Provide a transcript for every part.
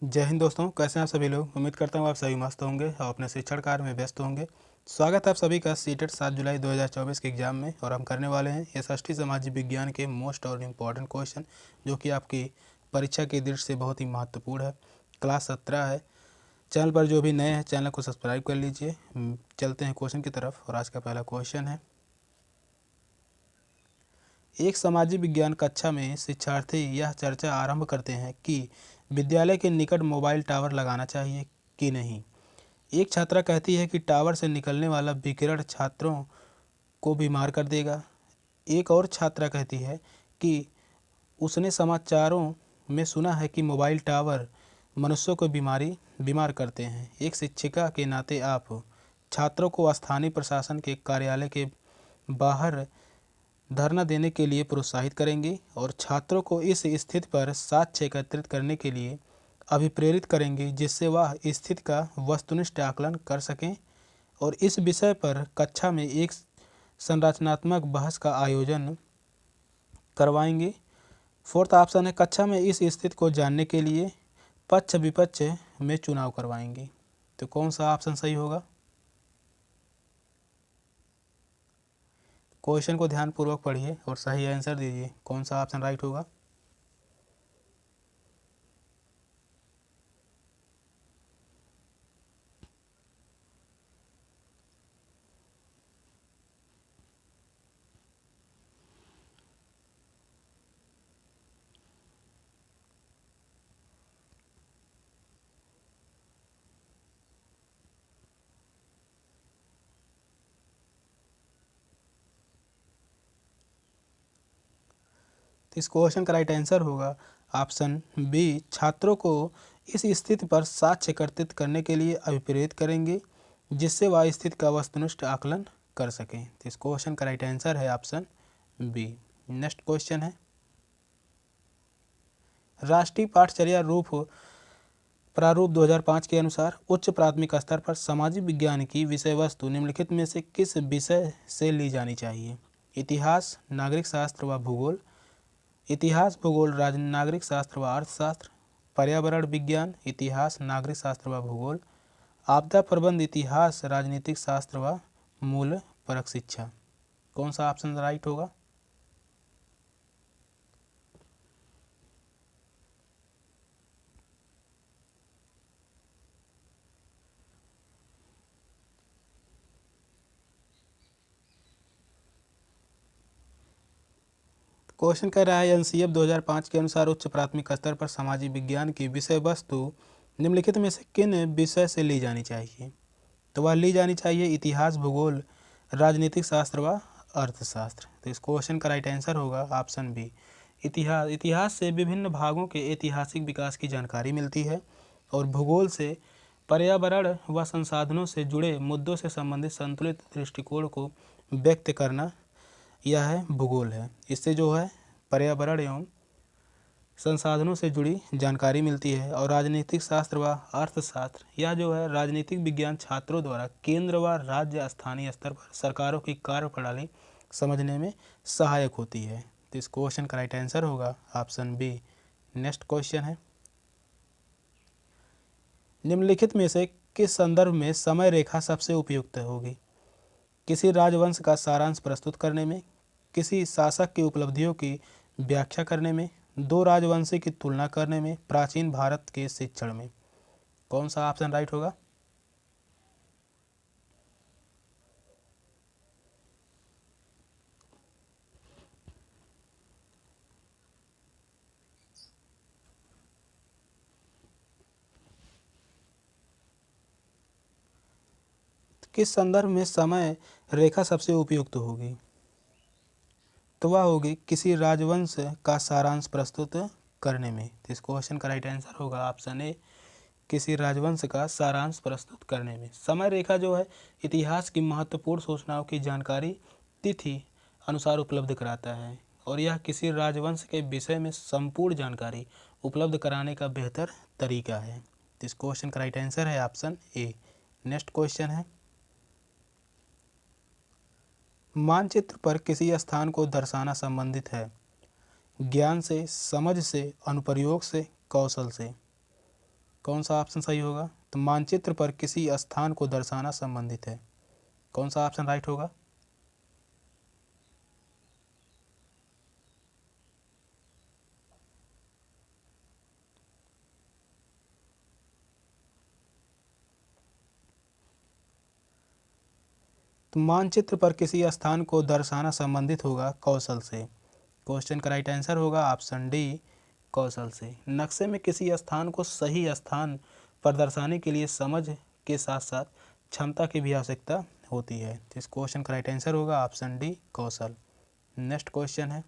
जय हिंद दोस्तों, कैसे हैं आप सभी लोग। उम्मीद करता हूँ आप सभी मस्त होंगे और अपने शिक्षण कार्य में व्यस्त होंगे। स्वागत है आप सभी का सीटेट 7 जुलाई 2024 के एग्जाम में। और हम करने वाले हैं एसएसटी सामाजिक विज्ञान के मोस्ट और इम्पॉर्टेंट क्वेश्चन, जो कि आपकी परीक्षा की दृष्टि से बहुत ही महत्वपूर्ण है। क्लास 17 है। चैनल पर जो भी नए हैं चैनल को सब्सक्राइब कर लीजिए। चलते हैं क्वेश्चन की तरफ। और आज का पहला क्वेश्चन है, एक सामाजिक विज्ञान कक्षा में शिक्षार्थी यह चर्चा आरंभ करते हैं कि विद्यालय के निकट मोबाइल टावर लगाना चाहिए कि नहीं। एक छात्रा कहती है कि टावर से निकलने वाला विकिरण छात्रों को बीमार कर देगा। एक और छात्रा कहती है कि उसने समाचारों में सुना है कि मोबाइल टावर मनुष्यों को बीमार करते हैं। एक शिक्षिका के नाते आप छात्रों को स्थानीय प्रशासन के कार्यालय के बाहर धरना देने के लिए प्रोत्साहित करेंगे और छात्रों को इस स्थिति पर साक्ष्य एकत्रित करने के लिए अभिप्रेरित करेंगे, जिससे वह स्थिति का वस्तुनिष्ठ आकलन कर सकें। और इस विषय पर कक्षा में एक संरचनात्मक बहस का आयोजन करवाएंगे। फोर्थ ऑप्शन है, कक्षा में इस स्थिति को जानने के लिए पक्ष विपक्ष में चुनाव करवाएंगे। तो कौन सा ऑप्शन सही होगा? क्वेश्चन को ध्यानपूर्वक पढ़िए और सही आंसर दीजिए। कौन सा ऑप्शन राइट होगा? तो इस क्वेश्चन का राइट आंसर होगा ऑप्शन बी, छात्रों को इस स्थिति पर साक्ष्य एकत्रित करने के लिए अभिप्रेरित करेंगे, जिससे वह स्थिति का वस्तुनिष्ठ आकलन कर सकें। तो इस क्वेश्चन का राइट आंसर है ऑप्शन बी। नेक्स्ट क्वेश्चन है, राष्ट्रीय पाठचर्या प्रारूप 2005 के अनुसार उच्च प्राथमिक स्तर पर सामाजिक विज्ञान की विषय वस्तु निम्नलिखित में से किस विषय से ली जानी चाहिए? इतिहास, नागरिक शास्त्र व भूगोल, इतिहास, भूगोल, नागरिक शास्त्र व अर्थशास्त्र, पर्यावरण विज्ञान, इतिहास, नागरिक शास्त्र व भूगोल, आपदा प्रबंध, इतिहास, राजनीतिक शास्त्र व मूल परक शिक्षा। कौन सा ऑप्शन राइट होगा? क्वेश्चन कह रहा है, एनसीएफ 2005 के अनुसार उच्च प्राथमिक स्तर पर सामाजिक विज्ञान की विषय वस्तु निम्नलिखित में से किन विषय से ली जानी चाहिए? तो वह ली जानी चाहिए इतिहास, भूगोल, राजनीतिक शास्त्र व अर्थशास्त्र। तो इस क्वेश्चन का राइट आंसर होगा ऑप्शन बी, इतिहास। इतिहास से विभिन्न भागों के ऐतिहासिक विकास की जानकारी मिलती है और भूगोल से पर्यावरण व संसाधनों से जुड़े मुद्दों से संबंधित संतुलित दृष्टिकोण को व्यक्त करना यह है भूगोल है। इससे जो है पर्यावरण एवं संसाधनों से जुड़ी जानकारी मिलती है। और राजनीतिक शास्त्र व अर्थशास्त्र, यह जो है राजनीतिक विज्ञान छात्रों द्वारा केंद्र व राज्य स्थानीय स्तर पर सरकारों की कार्यप्रणाली समझने में सहायक होती है। तो इस क्वेश्चन का राइट आंसर होगा ऑप्शन बी। नेक्स्ट क्वेश्चन है, निम्नलिखित में से किस संदर्भ में समय रेखा सबसे उपयुक्त होगी? किसी राजवंश का सारांश प्रस्तुत करने में, किसी शासक की उपलब्धियों की व्याख्या करने में, दो राजवंशी की तुलना करने में, प्राचीन भारत के शिक्षण में। कौन सा ऑप्शन राइट होगा? किस संदर्भ में समय रेखा सबसे उपयुक्त होगी? तो वह होगी किसी राजवंश का सारांश प्रस्तुत करने में। तो इस क्वेश्चन का राइट आंसर होगा ऑप्शन ए, किसी राजवंश का सारांश प्रस्तुत करने में। समय रेखा जो है इतिहास की महत्वपूर्ण सूचनाओं की जानकारी तिथि अनुसार उपलब्ध कराता है और यह किसी राजवंश के विषय में संपूर्ण जानकारी उपलब्ध कराने का बेहतर तरीका है। तो इस क्वेश्चन का राइट आंसर है ऑप्शन ए। नेक्स्ट क्वेश्चन है, मानचित्र पर किसी स्थान को दर्शाना संबंधित है ज्ञान से, समझ से, अनुप्रयोग से, कौशल से। कौन सा ऑप्शन सही होगा? तो मानचित्र पर किसी स्थान को दर्शाना संबंधित है। कौन सा ऑप्शन राइट होगा? तो मानचित्र पर किसी स्थान को दर्शाना संबंधित होगा कौशल से। क्वेश्चन का राइट आंसर होगा ऑप्शन डी, कौशल से। नक्शे में किसी स्थान को सही स्थान पर दर्शाने के लिए समझ के साथ साथ क्षमता की भी आवश्यकता होती है। तो इस क्वेश्चन का राइट आंसर होगा ऑप्शन डी, कौशल। नेक्स्ट क्वेश्चन है,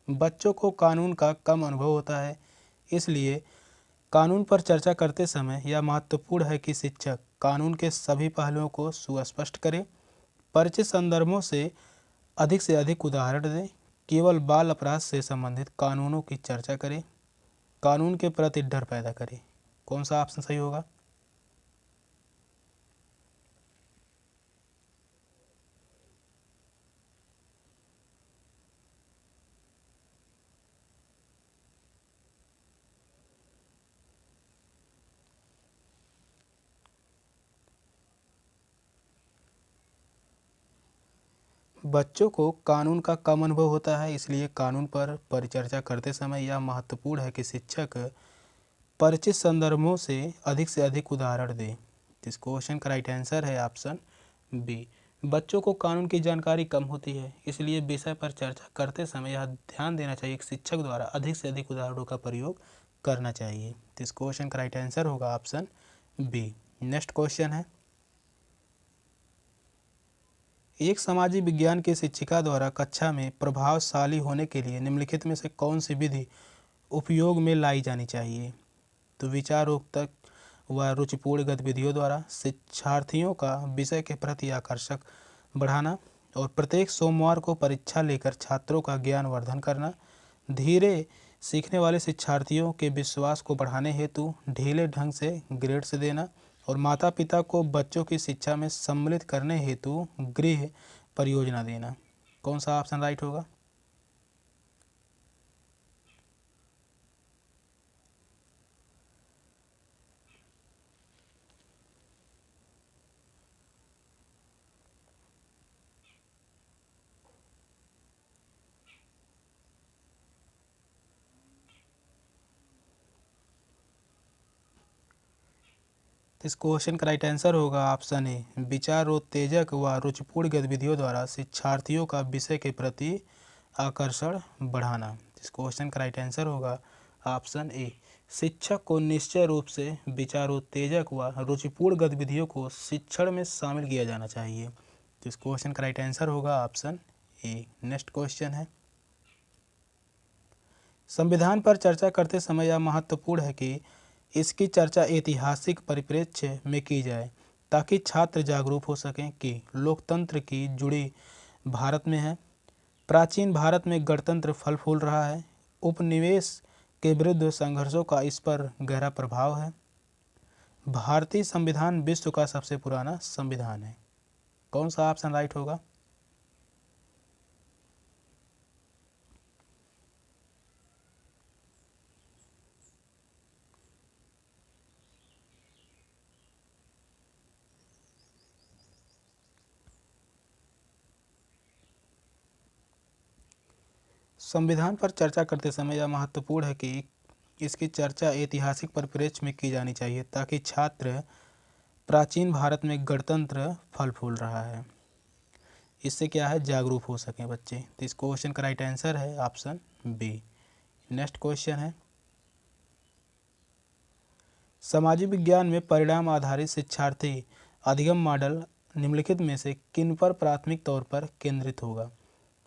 बच्चों को कानून का कम अनुभव होता है, इसलिए कानून पर चर्चा करते समय यह महत्वपूर्ण है कि शिक्षक कानून के सभी पहलुओं को सुस्पष्ट करें, परिचित संदर्भों से अधिक उदाहरण दें, केवल बाल अपराध से संबंधित कानूनों की चर्चा करें, कानून के प्रति डर पैदा करें। कौन सा ऑप्शन सही होगा? बच्चों को कानून का कम अनुभव होता है, इसलिए कानून पर परिचर्चा करते समय यह महत्वपूर्ण है कि शिक्षक परिचित संदर्भों से अधिक उदाहरण दें। इस क्वेश्चन का राइट आंसर है ऑप्शन बी। बच्चों को कानून की जानकारी कम होती है, इसलिए विषय पर चर्चा करते समय यह ध्यान देना चाहिए कि शिक्षक द्वारा अधिक से अधिक उदाहरणों का प्रयोग करना चाहिए। तो इस क्वेश्चन का राइट आंसर होगा ऑप्शन बी। नेक्स्ट क्वेश्चन है, एक सामाजिक विज्ञान की शिक्षिका द्वारा कक्षा में प्रभावशाली होने के लिए निम्नलिखित में से कौन सी विधि उपयोग में लाई जानी चाहिए? तो विचारोत्तेजक व रुचिपूर्ण गतिविधियों द्वारा शिक्षार्थियों का विषय के प्रति आकर्षक बढ़ाना, और प्रत्येक सोमवार को परीक्षा लेकर छात्रों का ज्ञानवर्धन करना, धीरे सीखने वाले शिक्षार्थियों के विश्वास को बढ़ाने हेतु ढीले ढंग से ग्रेड्स देना, और माता पिता को बच्चों की शिक्षा में सम्मिलित करने हेतु गृह परियोजना देना। कौन सा ऑप्शन राइट होगा? इस क्वेश्चन का राइट आंसर होगा ऑप्शन ए, विचारोत्तेजक व रुचिपूर्ण गतिविधियों द्वारा शिक्षार्थियों का विषय के प्रति आकर्षण बढ़ाना। इस क्वेश्चन का राइट आंसर होगा ऑप्शन ए। शिक्षक को निश्चय रूप से विचारोत्तेजक व रुचिपूर्ण गतिविधियों को शिक्षण में शामिल किया जाना चाहिए। तो इस क्वेश्चन का राइट आंसर होगा ऑप्शन ए। नेक्स्ट क्वेश्चन है, संविधान पर चर्चा करते समय यह महत्वपूर्ण है कि इसकी चर्चा ऐतिहासिक परिप्रेक्ष्य में की जाए, ताकि छात्र जागरूक हो सकें कि लोकतंत्र की जुड़ी भारत में है। प्राचीन भारत में गणतंत्र फल फूल रहा है। उपनिवेश के विरुद्ध संघर्षों का इस पर गहरा प्रभाव है। भारतीय संविधान विश्व का सबसे पुराना संविधान है। कौन सा ऑप्शन राइट होगा? संविधान पर चर्चा करते समय यह महत्वपूर्ण है कि इसकी चर्चा ऐतिहासिक परिप्रेक्ष्य में की जानी चाहिए, ताकि छात्र प्राचीन भारत में गणतंत्र फल फूल रहा है, इससे क्या है, जागरूक हो सकें बच्चे। तो इस क्वेश्चन का राइट आंसर है ऑप्शन बी। नेक्स्ट क्वेश्चन है, सामाजिक विज्ञान में परिणाम आधारित शिक्षार्थी अधिगम मॉडल निम्नलिखित में से किन पर प्राथमिक तौर पर केंद्रित होगा?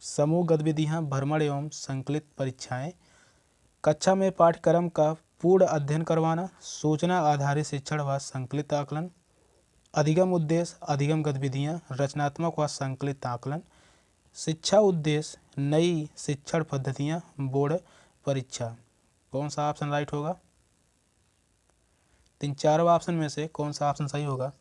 समूह गतिविधियाँ, भ्रमण एवं संकलित परीक्षाएं, कक्षा में पाठ्यक्रम का पूर्ण अध्ययन करवाना, सूचना आधारित शिक्षण व संकलित आकलन, अधिगम उद्देश्य, अधिगम गतिविधियाँ, रचनात्मक व संकलित आकलन, शिक्षा उद्देश्य, नई शिक्षण पद्धतियाँ, बोर्ड परीक्षा। कौन सा ऑप्शन राइट होगा? तीन चारों ऑप्शन में से कौन सा ऑप्शन सही होगा?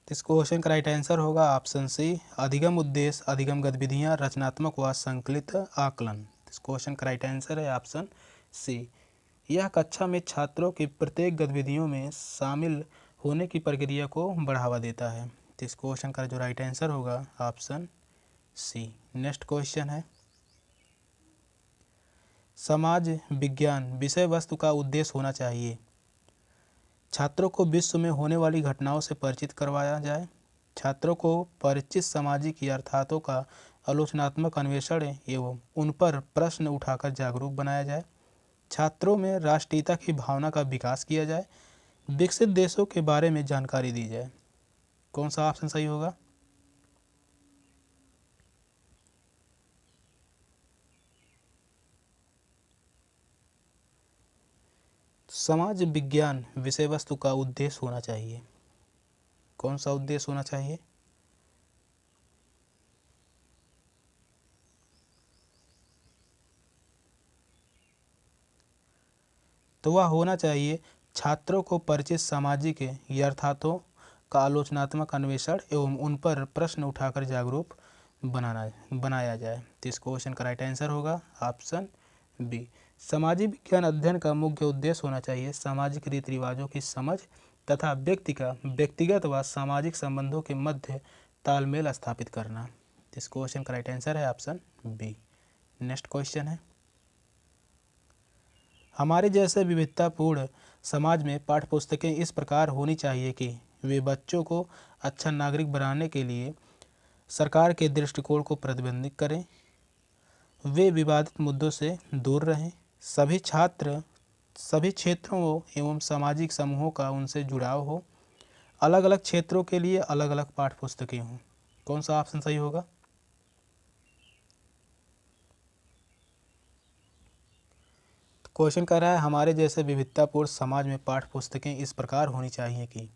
तो इस क्वेश्चन का राइट आंसर होगा ऑप्शन सी, अधिगम उद्देश्य, अधिगम गतिविधियां, रचनात्मक व संकलित आकलन। तो इस क्वेश्चन का राइट आंसर है ऑप्शन सी। यह कक्षा में छात्रों की प्रत्येक गतिविधियों में शामिल होने की प्रक्रिया को बढ़ावा देता है। तो इस क्वेश्चन का जो राइट आंसर होगा ऑप्शन सी। नेक्स्ट क्वेश्चन है, समाज विज्ञान विषय वस्तु का उद्देश्य होना चाहिए। छात्रों को विश्व में होने वाली घटनाओं से परिचित करवाया जाए, छात्रों को परिचित सामाजिक यथार्थों का आलोचनात्मक अन्वेषण एवं उन पर प्रश्न उठाकर जागरूक बनाया जाए, छात्रों में राष्ट्रीयता की भावना का विकास किया जाए, विकसित देशों के बारे में जानकारी दी जाए। कौन सा ऑप्शन सही होगा? समाज विज्ञान विषय वस्तु का उद्देश्य होना चाहिए। कौन सा उद्देश्य होना चाहिए? तो वह होना चाहिए छात्रों को परिचित सामाजिक यथार्थों का आलोचनात्मक अन्वेषण एवं उन पर प्रश्न उठाकर जागरूक बनाया जाए। तो इस क्वेश्चन का राइट आंसर होगा ऑप्शन बी। सामाजिक विज्ञान अध्ययन का मुख्य उद्देश्य होना चाहिए सामाजिक रीति रिवाजों की समझ तथा व्यक्ति का व्यक्तिगत व सामाजिक संबंधों के मध्य तालमेल स्थापित करना। तो इस क्वेश्चन का राइट आंसर है ऑप्शन बी। नेक्स्ट क्वेश्चन है, हमारे जैसे विविधतापूर्ण समाज में पाठ्य पुस्तकें इस प्रकार होनी चाहिए कि वे बच्चों को अच्छा नागरिक बनाने के लिए सरकार के दृष्टिकोण को प्रतिबंधित करें, वे विवादित मुद्दों से दूर रहें, सभी छात्र सभी क्षेत्रों एवं सामाजिक समूहों का उनसे जुड़ाव हो, अलग अलग क्षेत्रों के लिए अलग अलग पाठ्य पुस्तकें हों। कौन सा ऑप्शन सही होगा? क्वेश्चन कह रहा है हमारे जैसे विविधतापूर्ण समाज में पाठ्य पुस्तकें इस प्रकार होनी चाहिए कि।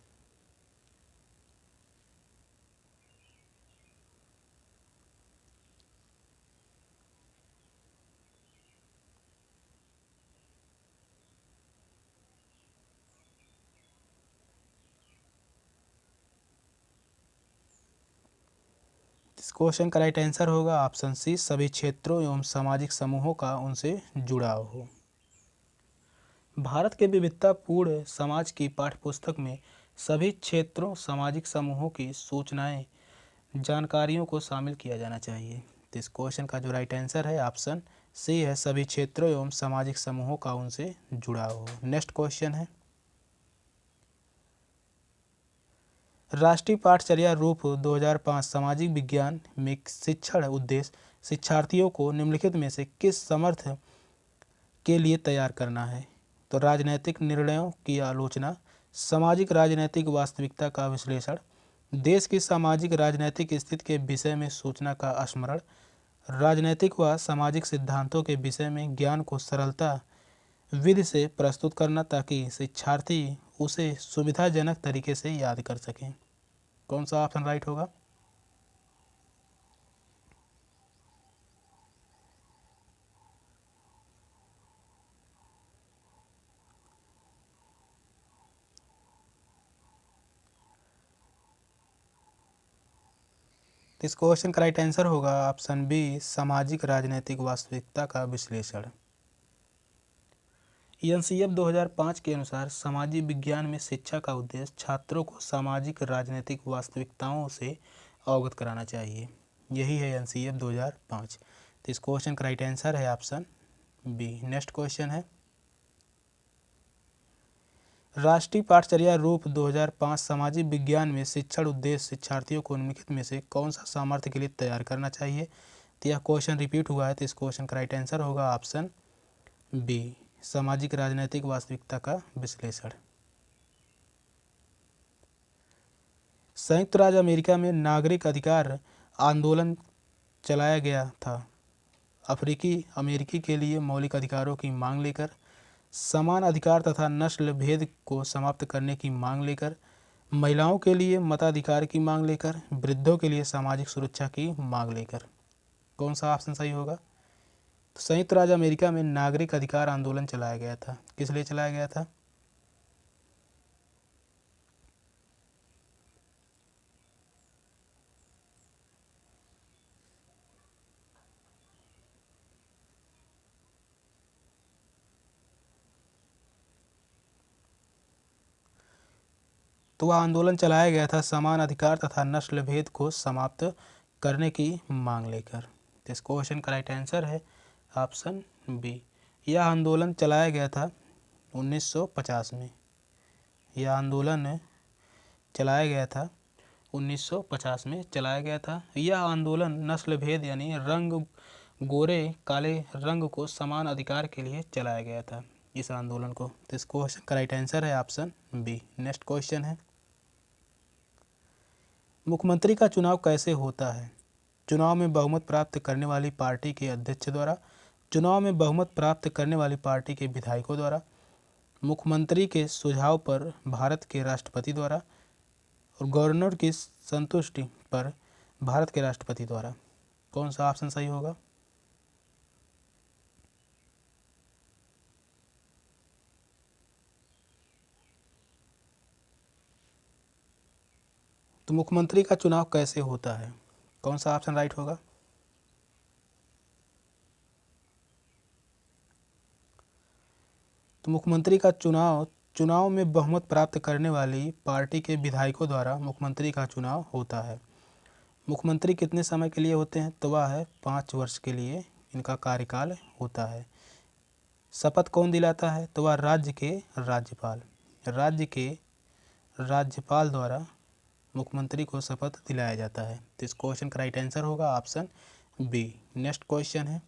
इस क्वेश्चन का राइट आंसर होगा ऑप्शन सी, सभी क्षेत्रों एवं सामाजिक समूहों का उनसे जुड़ाव हो। भारत के विविधतापूर्ण समाज की पाठ्यपुस्तक में सभी क्षेत्रों सामाजिक समूहों की सूचनाएं जानकारियों को शामिल किया जाना चाहिए। तो इस क्वेश्चन का जो राइट आंसर है ऑप्शन सी है, सभी क्षेत्रों एवं सामाजिक समूहों का उनसे जुड़ाव हो। नेक्स्ट क्वेश्चन है, राष्ट्रीय पाठचर्या रूप 2005 सामाजिक विज्ञान में शिक्षण उद्देश्य शिक्षार्थियों को निम्नलिखित में से किस समर्थ के लिए तैयार करना है? तो राजनैतिक निर्णयों की आलोचना, सामाजिक राजनैतिक वास्तविकता का विश्लेषण, देश की सामाजिक राजनैतिक स्थिति के विषय में सूचना का स्मरण, राजनैतिक व सामाजिक सिद्धांतों के विषय में ज्ञान को सरलता विधि से प्रस्तुत करना ताकि शिक्षार्थी उसे सुविधाजनक तरीके से याद कर सकें। कौन सा ऑप्शन राइट होगा? तो इस क्वेश्चन का राइट आंसर होगा ऑप्शन बी, सामाजिक राजनैतिक वास्तविकता का विश्लेषण। एनसीएफ 2005 के अनुसार सामाजिक विज्ञान में शिक्षा का उद्देश्य छात्रों को सामाजिक राजनीतिक वास्तविकताओं से अवगत कराना चाहिए। यही है एनसीएफ 2005। तो इस क्वेश्चन का राइट आंसर है ऑप्शन बी। नेक्स्ट क्वेश्चन है, राष्ट्रीय पाठचर्या रूप 2005 सामाजिक विज्ञान में शिक्षण उद्देश्य शिक्षार्थियों को निम्नलिखित में से कौन सा सामर्थ्य के लिए तैयार करना चाहिए? तो यह क्वेश्चन रिपीट हुआ है, तो इस क्वेश्चन का राइट आंसर होगा ऑप्शन बी, सामाजिक राजनैतिक वास्तविकता का विश्लेषण। संयुक्त राज्य अमेरिका में नागरिक अधिकार आंदोलन चलाया गया था अफ्रीकी अमेरिकी के लिए मौलिक अधिकारों की मांग लेकर, समान अधिकार तथा नस्ल भेद को समाप्त करने की मांग लेकर, महिलाओं के लिए मताधिकार की मांग लेकर, वृद्धों के लिए सामाजिक सुरक्षा की मांग लेकर। कौन सा ऑप्शन सही होगा? तो संयुक्त राज्य अमेरिका में नागरिक अधिकार आंदोलन चलाया गया था, किस लिए चलाया गया था? तो वह आंदोलन चलाया गया था समान अधिकार तथा नस्ल भेद को समाप्त करने की मांग लेकर। तो इस क्वेश्चन का राइट आंसर है ऑप्शन बी। यह आंदोलन चलाया गया था 1950 में। यह आंदोलन चलाया गया था 1950 में चलाया गया था। यह आंदोलन नस्ल भेद यानी रंग गोरे काले रंग को समान अधिकार के लिए चलाया गया था इस आंदोलन को। तो इस क्वेश्चन का राइट आंसर है ऑप्शन बी। नेक्स्ट क्वेश्चन है, मुख्यमंत्री का चुनाव कैसे होता है? चुनाव में बहुमत प्राप्त करने वाली पार्टी के अध्यक्ष द्वारा, चुनाव में बहुमत प्राप्त करने वाली पार्टी के विधायकों द्वारा, मुख्यमंत्री के सुझाव पर भारत के राष्ट्रपति द्वारा और गवर्नर की संतुष्टि पर भारत के राष्ट्रपति द्वारा। कौन सा ऑप्शन सही होगा? तो मुख्यमंत्री का चुनाव कैसे होता है? कौन सा ऑप्शन राइट होगा? तो मुख्यमंत्री का चुनाव में बहुमत प्राप्त करने वाली पार्टी के विधायकों द्वारा मुख्यमंत्री का चुनाव होता है। मुख्यमंत्री कितने समय के लिए होते हैं? तो वह है 5 वर्ष के लिए इनका कार्यकाल होता है। शपथ कौन दिलाता है? तो वह राज्य के राज्यपाल द्वारा मुख्यमंत्री को शपथ दिलाया जाता है। तो इस क्वेश्चन का राइट आंसर होगा ऑप्शन बी। नेक्स्ट क्वेश्चन है,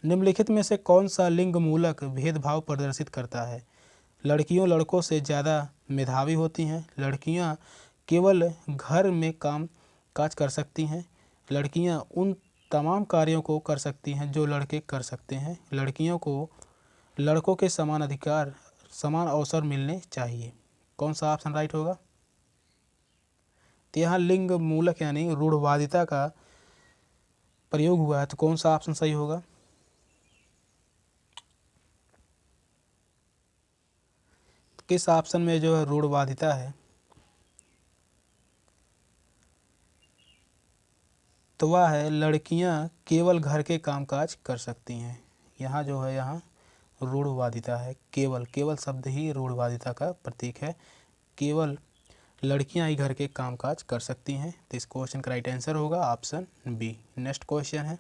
निम्नलिखित में से कौन सा लिंग मूलक भेदभाव प्रदर्शित करता है? लड़कियों लड़कों से ज़्यादा मेधावी होती हैं। लड़कियां केवल घर में काम काज कर सकती हैं। लड़कियां उन तमाम कार्यों को कर सकती हैं जो लड़के कर सकते हैं। लड़कियों को लड़कों के समान अधिकार समान अवसर मिलने चाहिए। कौन सा ऑप्शन राइट होगा? तो यहाँ लिंग मूलक यानी रूढ़वादिता का प्रयोग हुआ है, तो कौन सा ऑप्शन सही होगा? किस ऑप्शन में जो है रूढ़वादिता है? तो वह है लड़कियां केवल घर के कामकाज कर सकती हैं। यहाँ जो है यहाँ रूढ़वादिता है। केवल शब्द ही रूढ़वादिता का प्रतीक है। केवल लड़कियां ही घर के कामकाज कर सकती हैं। तो इस क्वेश्चन का राइट आंसर होगा ऑप्शन बी। नेक्स्ट क्वेश्चन है,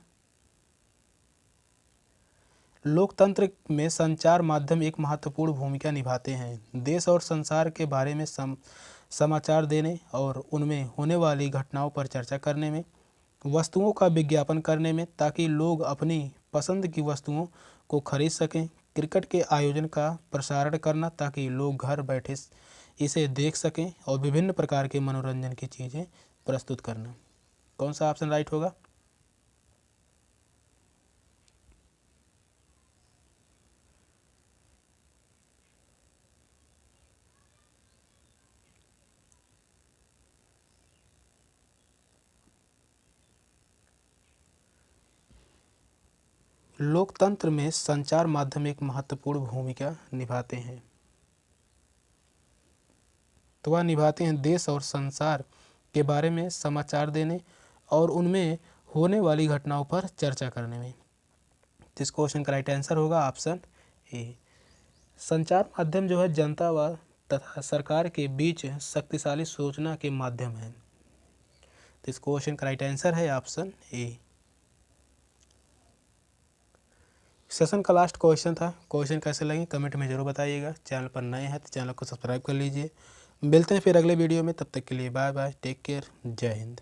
लोकतंत्र में संचार माध्यम एक महत्वपूर्ण भूमिका निभाते हैं। देश और संसार के बारे में समाचार देने और उनमें होने वाली घटनाओं पर चर्चा करने में, वस्तुओं का विज्ञापन करने में ताकि लोग अपनी पसंद की वस्तुओं को खरीद सकें, क्रिकेट के आयोजन का प्रसारण करना ताकि लोग घर बैठे इसे देख सकें और विभिन्न प्रकार के मनोरंजन की चीज़ें प्रस्तुत करना। कौन सा ऑप्शन राइट होगा? लोकतंत्र में संचार माध्यम एक महत्वपूर्ण भूमिका निभाते हैं। तो वह निभाते हैं देश और संसार के बारे में समाचार देने और उनमें होने वाली घटनाओं पर चर्चा करने में। इस क्वेश्चन का राइट आंसर होगा ऑप्शन ए। संचार माध्यम जो है जनता व तथा सरकार के बीच शक्तिशाली सूचना के माध्यम है। तो इस क्वेश्चन का राइट आंसर है ऑप्शन ए। सेशन का लास्ट क्वेश्चन था। क्वेश्चन कैसे लगे कमेंट में जरूर बताइएगा। चैनल पर नए हैं तो चैनल को सब्सक्राइब कर लीजिए। मिलते हैं फिर अगले वीडियो में, तब तक के लिए बाय बाय, टेक केयर, जय हिंद।